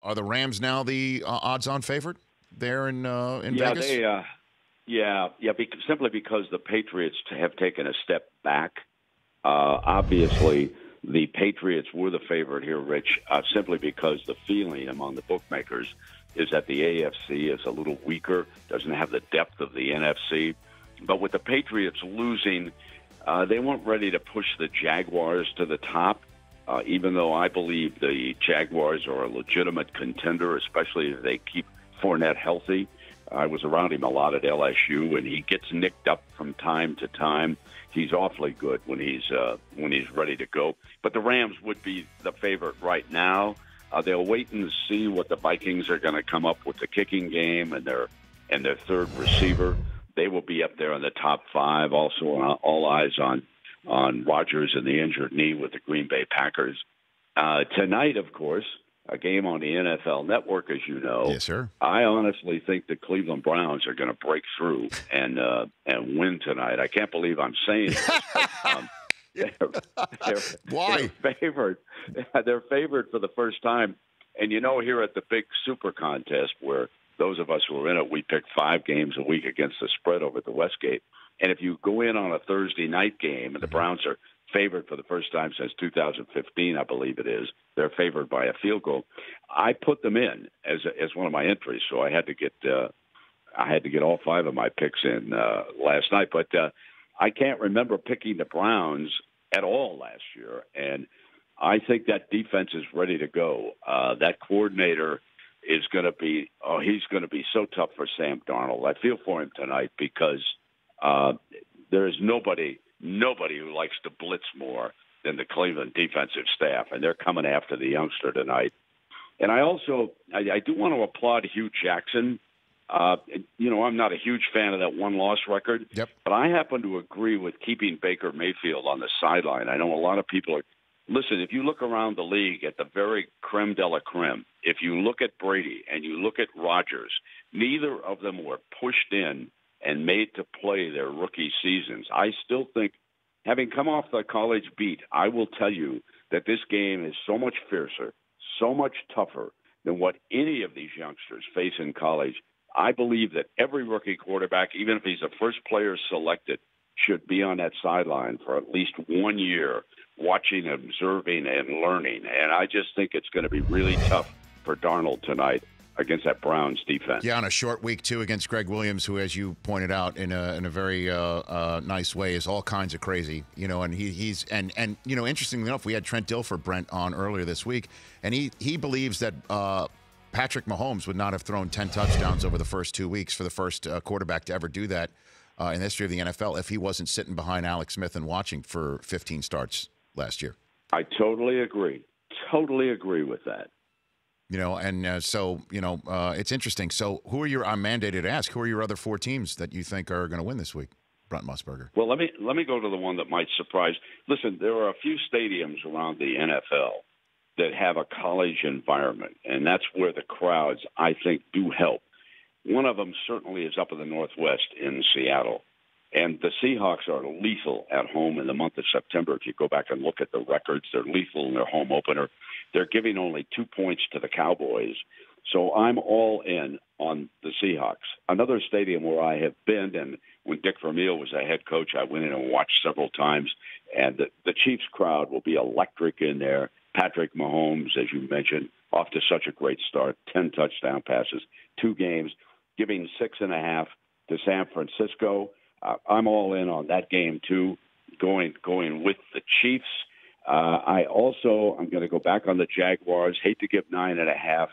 Are the Rams now the odds-on favorite there in Yeah, Vegas? simply because the Patriots have taken a step back. Obviously, the Patriots were the favorite here, Rich, simply because the feeling among the bookmakers is that the AFC is a little weaker, doesn't have the depth of the NFC. But with the Patriots losing, they weren't ready to push the Jaguars to the top, even though I believe the Jaguars are a legitimate contender, especially if they keep Fournette healthy. I was around him a lot at LSU, and he gets nicked up from time to time. He's awfully good when he's ready to go. But the Rams would be the favorite right now. They'll wait and see what the Vikings are going to come up with the kicking game and their third receiver. They will be up there in the top five. Also, all eyes on Rodgers and the injured knee with the Green Bay Packers. Tonight, of course, a game on the NFL Network, as you know. Yes, sir. I honestly think the Cleveland Browns are going to break through and win tonight. I can't believe I'm saying this. But, Why? They're favored. They're favored for the first time. And, here at the big super contest where those of us who are in it, we pick 5 games a week against the spread over at the Westgate. And if you go in on a Thursday night game, and the Browns are favored for the first time since 2015, I believe it is. They're favored by a field goal. I put them in as one of my entries, so I had to get all 5 of my picks in last night. But I can't remember picking the Browns at all last year, and I think that defense is ready to go. That coordinator is going to be he's going to be so tough for Sam Darnold. I feel for him tonight because there is nobody who likes to blitz more than the Cleveland defensive staff, and they're coming after the youngster tonight. And I do want to applaud Hugh Jackson. I'm not a huge fan of that one-loss record, but I happen to agree with keeping Baker Mayfield on the sideline. I know a lot of people are. Listen, if you look around the league at the very creme de la creme, if you look at Brady and you look at Rodgers, neither of them were pushed in and made to play their rookie seasons. I still think, having come off the college beat, I will tell you that this game is so much fiercer, so much tougher than what any of these youngsters face in college. I believe that every rookie quarterback, even if he's the first player selected, should be on that sideline for at least 1 year, watching, observing, and learning. And I just think it's going to be really tough for Darnold tonight against that Browns defense. Yeah, on a short week, too, against Greg Williams, who, as you pointed out in a very nice way, is all kinds of crazy. And he's interestingly enough, we had Trent Dilfer, Brent, on earlier this week, and he believes that Patrick Mahomes would not have thrown 10 touchdowns over the first 2 weeks for the first quarterback to ever do that in the history of the NFL if he wasn't sitting behind Alex Smith and watching for 15 starts last year. I totally agree. Totally agree with that. It's interesting. So I'm mandated to ask, who are your other 4 teams that you think are going to win this week, Brent Musburger? Well, let me go to the one that might surprise. Listen, there are a few stadiums around the NFL that have a college environment, and that's where the crowds, I think, do help. One of them certainly is up in the Northwest in Seattle. And the Seahawks are lethal at home in the month of September. If you go back and look at the records, they're lethal in their home opener. They're giving only 2 points to the Cowboys. So I'm all in on the Seahawks. Another stadium where I have been, and when Dick Vermeil was a head coach, I went in and watched several times. And the Chiefs crowd will be electric in there. Patrick Mahomes, as you mentioned, off to such a great start, 10 touchdown passes, 2 games, giving 6.5 to San Francisco. I'm all in on that game, too, going with the Chiefs. I'm going to go back on the Jaguars. Hate to give 9.5,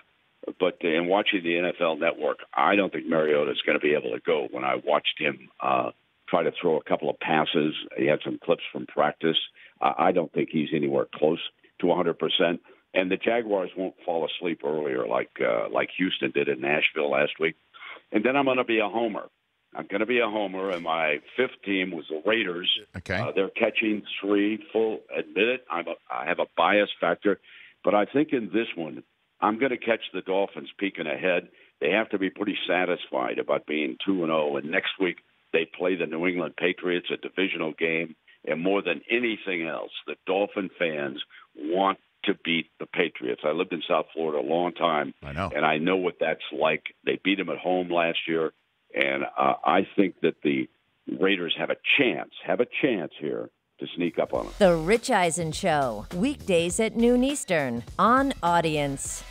but in watching the NFL Network, I don't think Mariota is going to be able to go. When I watched him try to throw a couple of passes, he had some clips from practice. I don't think he's anywhere close to 100%. And the Jaguars won't fall asleep earlier like Houston did in Nashville last week. And then I'm going to be a homer. And my 5th team was the Raiders. Okay. They're catching 3, full admit it. I have a bias factor, but I think in this one, I'm going to catch the Dolphins peeking ahead. They have to be pretty satisfied about being 2-0, and next week they play the New England Patriots, a divisional game, and more than anything else, the Dolphin fans want to beat the Patriots. I lived in South Florida a long time. I know. And I know what that's like. They beat them at home last year. And I think that the Raiders have a chance here to sneak up on them. The Rich Eisen Show, weekdays at noon Eastern on Audience.